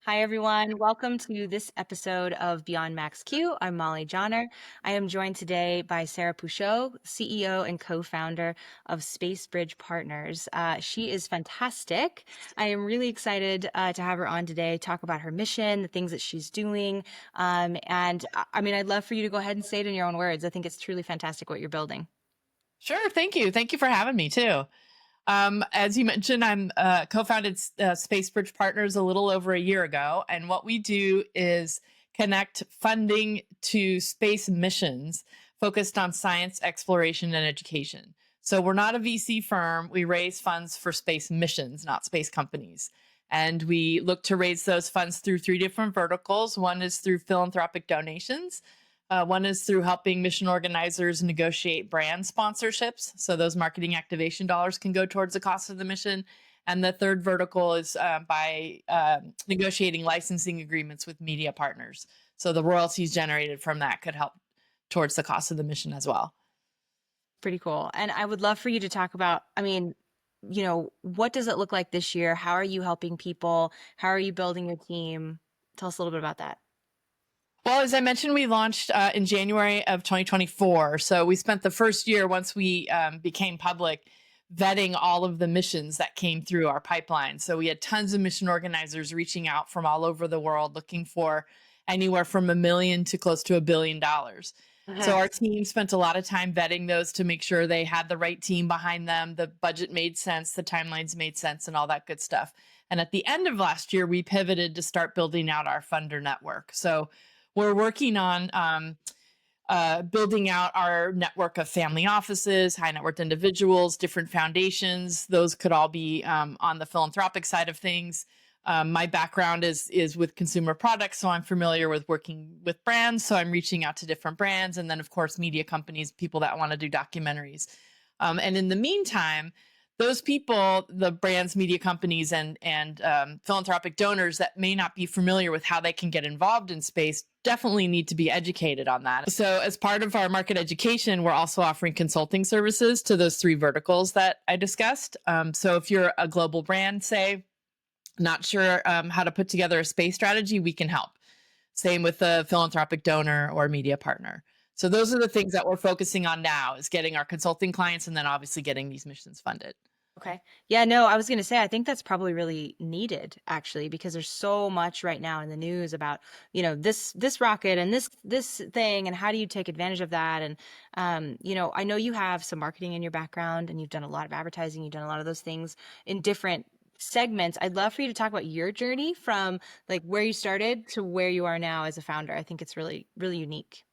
Hi, everyone. Welcome to this episode of Beyond Max Q. I'm Mollie Jahner. I am joined today by Sarah Pousho, CEO and co-founder of Space Bridge Partners. She is fantastic. I am really excited to have her on today, talk about her mission, the things that she's doing. I'd love for you to go ahead and say it in your own words. I think it's truly fantastic what you're building. Sure. Thank you. Thank you for having me too. As you mentioned, I'm co-founded Spacebridge Partners a little over a year ago, and what we do is connect funding to space missions focused on science, exploration, and education. So we're not a VC firm. We raise funds for space missions, not space companies. And we look to raise those funds through three different verticals. One is through philanthropic donations. One is through helping mission organizers negotiate brand sponsorships. So those marketing activation dollars can go towards the cost of the mission. And the third vertical is by negotiating licensing agreements with media partners. So the royalties generated from that could help towards the cost of the mission as well. Pretty cool. And I would love for you to talk about, what does it look like this year? How are you helping people? How are you building your team? Tell us a little bit about that. Well, as I mentioned, we launched in January of 2024. So we spent the first year, once we became public, vetting all of the missions that came through our pipeline. So we had tons of mission organizers reaching out from all over the world looking for anywhere from $1 million to close to $1 billion. So our team spent a lot of time vetting those to make sure they had the right team behind them, the budget made sense, the timelines made sense, and all that good stuff. And at the end of last year, we pivoted to start building out our funder network. So we're working on building out our network of family offices, high net worth individuals, different foundations. Those could all be on the philanthropic side of things. My background is with consumer products, so I'm familiar with working with brands. So I'm reaching out to different brands, and then of course media companies, people that want to do documentaries. And in the meantime, those people, the brands, media companies, and philanthropic donors that may not be familiar with how they can get involved in space definitely need to be educated on that. So as part of our market education, we're also offering consulting services to those three verticals that I discussed. So if you're a global brand, say, not sure how to put together a space strategy, we can help. Same with a philanthropic donor or media partner. So those are the things that we're focusing on now, is getting our consulting clients and then obviously getting these missions funded. Okay. Yeah, no, I was going to say, I think that's probably really needed actually, because there's so much right now in the news about, this rocket and this thing, and how do you take advantage of that? And, I know you have some marketing in your background and you've done a lot of advertising, you've done a lot of those things in different segments. I'd love for you to talk about your journey from like where you started to where you are now as a founder. I think it's really, really unique.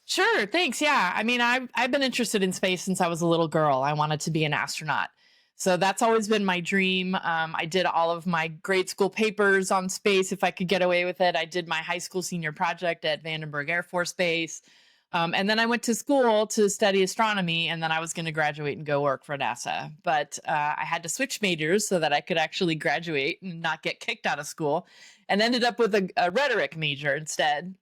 Sure, thanks. Yeah, I mean, I've been interested in space since I was a little girl. I wanted to be an astronaut. So that's always been my dream. I did all of my grade school papers on space if I could get away with it. I did my high school senior project at Vandenberg Air Force Base. And then I went to school to study astronomy, and then I was going to graduate and go work for NASA. But I had to switch majors so that I could actually graduate and not get kicked out of school, and ended up with a rhetoric major instead,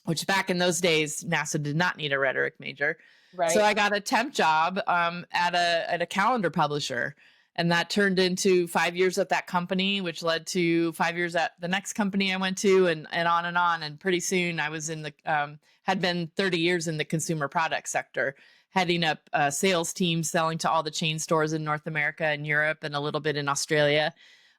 which back in those days, NASA did not need a rhetoric major. So Right. I got a temp job at a calendar publisher. And that turned into 5 years at that company, which led to 5 years at the next company I went to, and on and on. And pretty soon I was had been 30 years in the consumer product sector, heading up a sales team, selling to all the chain stores in North America and Europe and a little bit in Australia.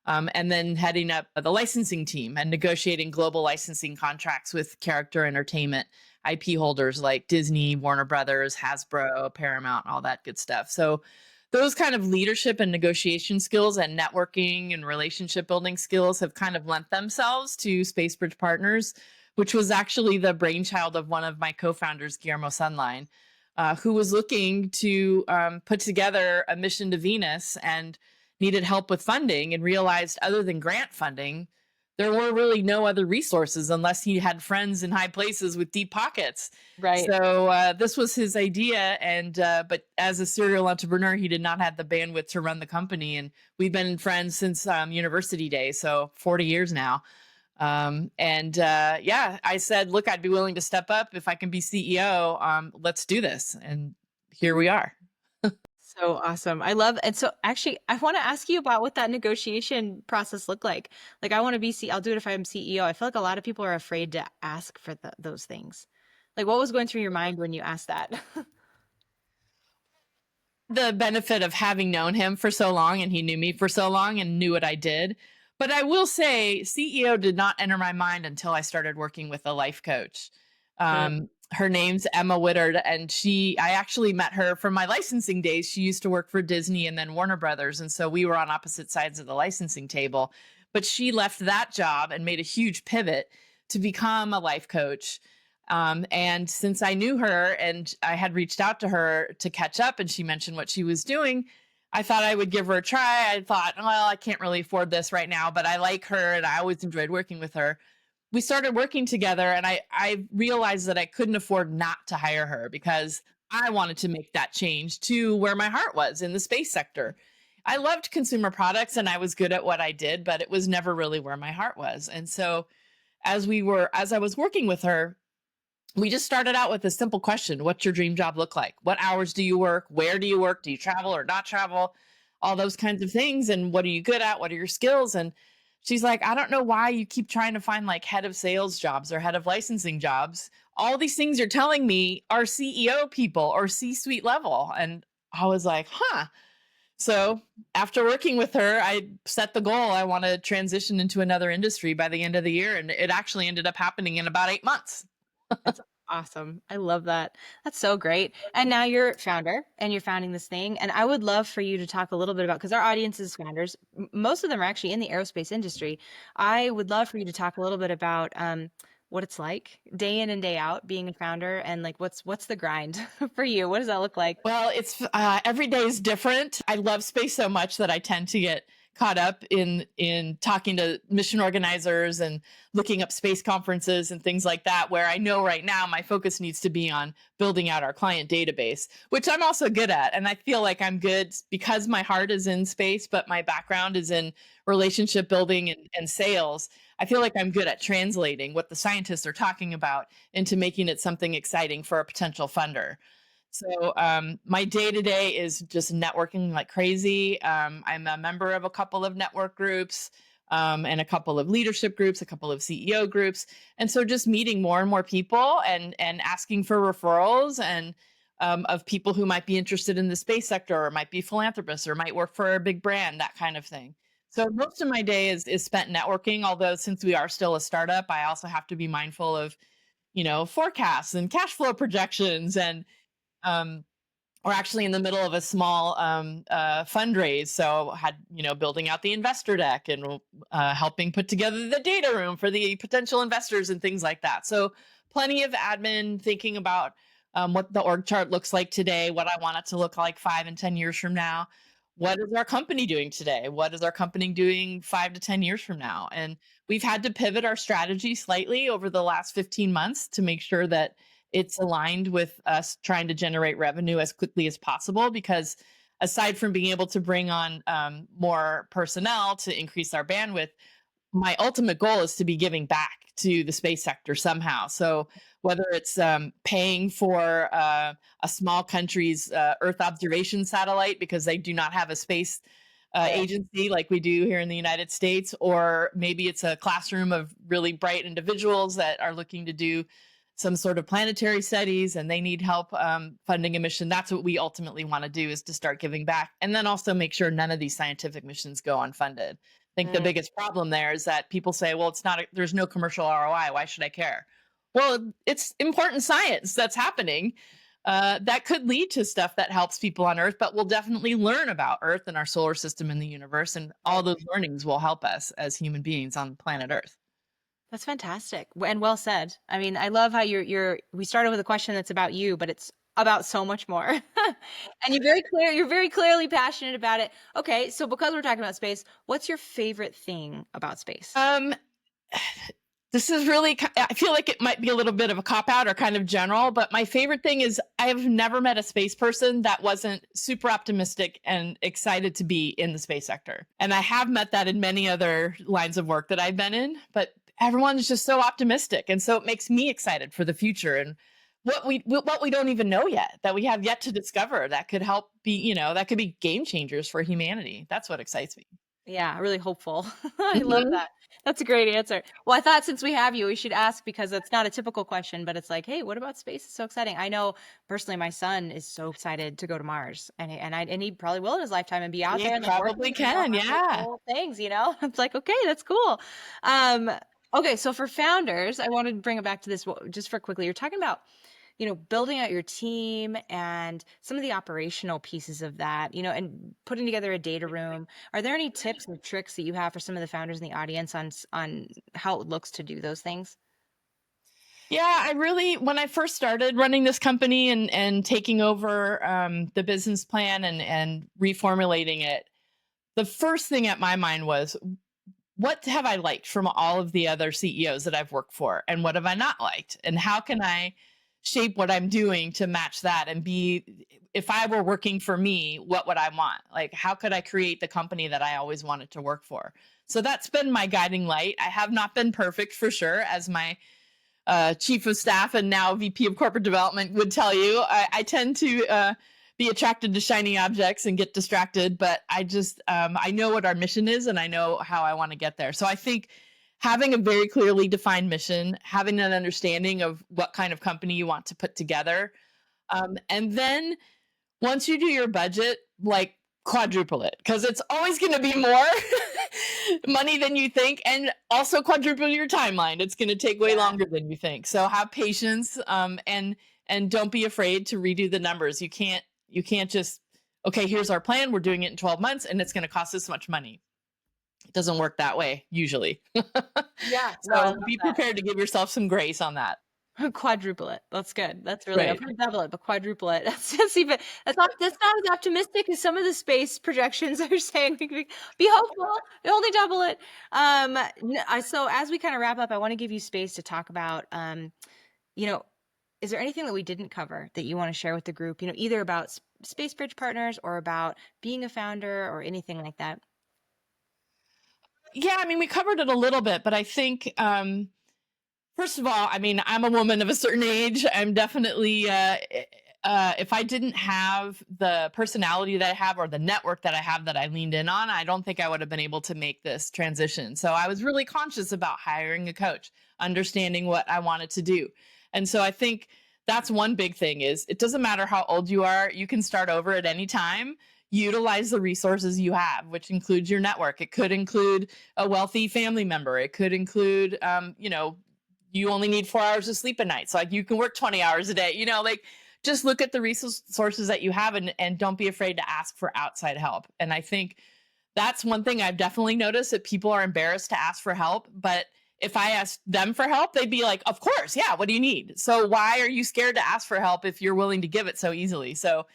And then heading up the licensing team and negotiating global licensing contracts with character entertainment IP holders like Disney, Warner Brothers, Hasbro, Paramount, all that good stuff. So those kind of leadership and negotiation skills and networking and relationship building skills have kind of lent themselves to Spacebridge Partners, which was actually the brainchild of one of my co-founders, Guillermo Sunline, who was looking to put together a mission to Venus and needed help with funding, and realized other than grant funding, there were really no other resources unless he had friends in high places with deep pockets. Right. So this was his idea, and but as a serial entrepreneur, he did not have the bandwidth to run the company. And we've been friends since university days, so 40 years now. Yeah, I said, look, I'd be willing to step up if I can be CEO. Let's do this, and here we are. So awesome. I love and so actually I want to ask you about what that negotiation process looked like. Like I want to be I'll do it if I'm CEO. I feel like a lot of people are afraid to ask for those things. Like what was going through your mind when you asked that? The benefit of having known him for so long and he knew me for so long and knew what I did. But I will say, CEO did not enter my mind until I started working with a life coach. Mm. Her name's Emma Wittard, and I actually met her from my licensing days. She used to work for Disney and then Warner Brothers. And so we were on opposite sides of the licensing table. But she left that job and made a huge pivot to become a life coach. And since I knew her and I had reached out to her to catch up and she mentioned what she was doing, I thought I would give her a try. I thought, well, I can't really afford this right now, but I like her and I always enjoyed working with her. We started working together and I realized that I couldn't afford not to hire her because I wanted to make that change to where my heart was in the space sector. I loved consumer products and I was good at what I did, but it was never really where my heart was. And so as I was working with her, we just started out with a simple question. What's your dream job look like? What hours do you work? Where do you work? Do you travel or not travel? All those kinds of things. And what are you good at? What are your skills? And she's like, I don't know why you keep trying to find like head of sales jobs or head of licensing jobs. All these things you're telling me are CEO people or C suite level. And I was like, huh. So after working with her, I set the goal. I want to transition into another industry by the end of the year. And it actually ended up happening in about 8 months. That's awesome. I love that. That's so great. And now you're founder and you're founding this thing. And I would love for you to talk a little bit about, because our audience is founders. Most of them are actually in the aerospace industry. I would love for you to talk a little bit about what it's like day in and day out being a founder and like what's the grind for you? What does that look like? Well, it's every day is different. I love space so much that I tend to get caught up in talking to mission organizers and looking up space conferences and things like that, where I know right now my focus needs to be on building out our client database, which I'm also good at. And I feel like I'm good because my heart is in space, but my background is in relationship building and sales. I feel like I'm good at translating what the scientists are talking about into making it something exciting for a potential funder. So my day to day is just networking like crazy. I'm a member of a couple of network groups and a couple of leadership groups, a couple of CEO groups, and so just meeting more and more people and asking for referrals and of people who might be interested in the space sector or might be philanthropists or might work for a big brand, that kind of thing. So most of my day is spent networking. Although since we are still a startup, I also have to be mindful of forecasts and cash flow projections and um, we're actually in the middle of a small fundraise. So had, building out the investor deck and helping put together the data room for the potential investors and things like that. So plenty of admin, thinking about what the org chart looks like today, what I want it to look like 5 and 10 years from now. What is our company doing today? What is our company doing 5 to 10 years from now? And we've had to pivot our strategy slightly over the last 15 months to make sure that it's aligned with us trying to generate revenue as quickly as possible because aside from being able to bring on more personnel to increase our bandwidth, my ultimate goal is to be giving back to the space sector somehow. So whether it's paying for a small country's Earth observation satellite because they do not have a space Right. agency like we do here in the United States, or maybe it's a classroom of really bright individuals that are looking to do some sort of planetary studies and they need help funding a mission. That's what we ultimately want to do, is to start giving back and then also make sure none of these scientific missions go unfunded. I think the Mm. biggest problem there is that people say, well, there's no commercial ROI. Why should I care? Well, it's important science that's happening. That could lead to stuff that helps people on Earth, but we'll definitely learn about Earth and our solar system and the universe. And all Right. those learnings will help us as human beings on planet Earth. That's fantastic and well said. I mean, I love how we started with a question that's about you, but it's about so much more. And you're very clearly passionate about it. Okay, so because we're talking about space, what's your favorite thing about space? Um, this is really, I feel like it might be a little bit of a cop out or kind of general, but my favorite thing is I have never met a space person that wasn't super optimistic and excited to be in the space sector. And I have met that in many other lines of work that I've been in, but everyone's just so optimistic. And so it makes me excited for the future and what we don't even know yet, that we have yet to discover, that could help be, that could be game changers for humanity. That's what excites me. Yeah, really hopeful. I love Mhm. that. That's a great answer. Well, I thought since we have you, we should ask because it's not a typical question, but it's like, hey, what about space? It's so exciting. I know personally, my son is so excited to go to Mars, and he probably will in his lifetime and be out You there and like working, probably can, on like yeah. cool things. It's like, okay, that's cool. Um, okay, so for founders, I wanted to bring it back to this just for quickly. You're talking about building out your team and some of the operational pieces of that, and putting together a data room. Are there any tips or tricks that you have for some of the founders in the audience on how it looks to do those things? Yeah, I really, when I first started running this company and taking over the business plan and reformulating it, the first thing at my mind was, what have I liked from all of the other CEOs that I've worked for? And what have I not liked? And how can I shape what I'm doing to match that and be, if I were working for me, what would I want? Like, how could I create the company that I always wanted to work for? So that's been my guiding light. I have not been perfect for sure, as my chief of staff and now VP of corporate development would tell you. I tend to be attracted to shiny objects and get distracted, but I know what our mission is and I know how I want to get there. So I think having a very clearly defined mission, having an understanding of what kind of company you want to put together, and then once you do your budget, like, quadruple it, because it's always going to be more money than you think, and also quadruple your timeline. It's going to take way Yeah. longer than you think. So have patience, and don't be afraid to redo the numbers. You can't just, okay, here's our plan. We're doing it in 12 months, and it's going to cost this much money. It doesn't work that way usually. Yeah. No, I So love be that. prepared to give yourself some grace on that. Quadruple it. That's good. That's really I've Right. heard double it, but quadruple it. That's not as optimistic as some of the space projections are saying. Be hopeful. Only double it. So as we kind of wrap up, I want to give you space to talk about you know, is there anything that we didn't cover that you want to share with the group? Either about Space Bridge Partners or about being a founder or anything like that. Yeah, I mean, we covered it a little bit, but I think, first of all, I mean, I'm a woman of a certain age. I'm definitely, if I didn't have the personality that I have or the network that I have that I leaned in on, I don't think I would have been able to make this transition. So I was really conscious about hiring a coach, understanding what I wanted to do. And so I think that's one big thing, is it doesn't matter how old you are, you can start over at any time. Utilize the resources you have, which includes your network. It could include a wealthy family member. It could include, you only need 4 hours of sleep a night. So, like, you can work 20 hours a day, like, just look at the resources that you have, and don't be afraid to ask for outside help. And I think that's one thing I've definitely noticed, that people are embarrassed to ask for help. But if I asked them for help, they'd be like, of course, yeah, what do you need? So why are you scared to ask for help if you're willing to give it so easily? So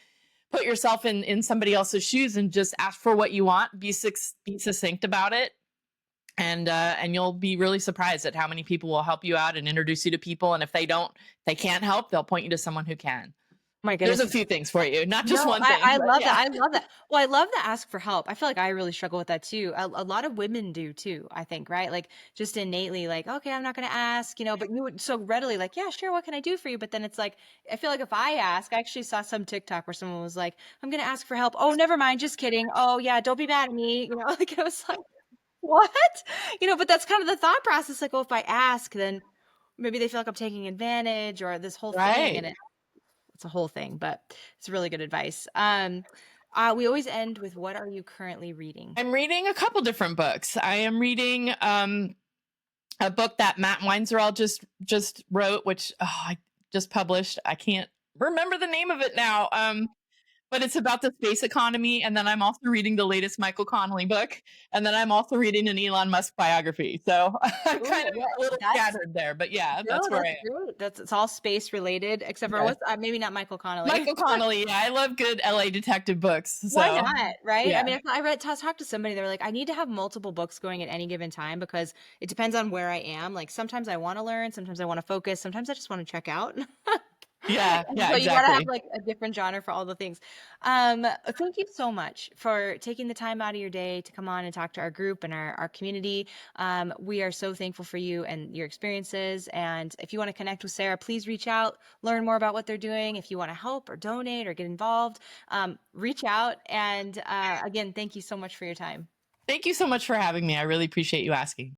put yourself in somebody else's shoes and just ask for what you want. Be succinct about it, and you'll be really surprised at how many people will help you out and introduce you to people. And if they can't help, they'll point you to someone who can. My There's goodness. a few things for you, not just No, one I thing, I but love that, yeah. I love that. Well, I love the ask for help. I feel like I really struggle with that too. A lot of women do too, I think, right? Like, just innately like, "Okay, I'm not gonna ask," but you would so readily like, "Yeah, sure, what can I do for you?" But then it's like, I feel like if I ask, I actually saw some TikTok where someone was like, "I'm gonna ask for help." "Oh, never mind, just kidding." "Oh, yeah, don't be mad at me." Like, I was like, "What?" But that's kind of the thought process, like, "Oh, if I ask, then maybe they feel like I'm taking advantage or this whole thing," and Right. it's a whole thing, but it's really good advice. We always end with what are you currently reading? I'm reading a couple different books. I am reading a book that Matt Weinzerall just wrote, which, I just published. I can't remember the name of it now. But it's about the space economy. And then I'm also reading the latest Michael Connolly book. And then I'm also reading an Elon Musk biography. So I'm Ooh, kind of yeah, a little that's scattered there. But yeah, no, that's where I that's am. great. It's all space related, except for Yeah. what's maybe not Michael Connolly. Michael Connolly. Yeah, I love good LA detective books. Why So not? Right? I yeah. mean, I read talked to somebody. They were like, I need to have multiple books going at any given time because it depends on where I am. Like sometimes I want to learn, sometimes I want to focus, sometimes I just want to check out. Yeah, yeah, So you gotta have exactly. like a different genre for all the things. Thank you so much for taking the time out of your day to come on and talk to our group and our community. We are so thankful for you and your experiences. And if you want to connect with Sarah, please reach out, learn more about what they're doing. If you want to help or donate or get involved, reach out. And again, thank you so much for your time. Thank you so much for having me. I really appreciate you asking.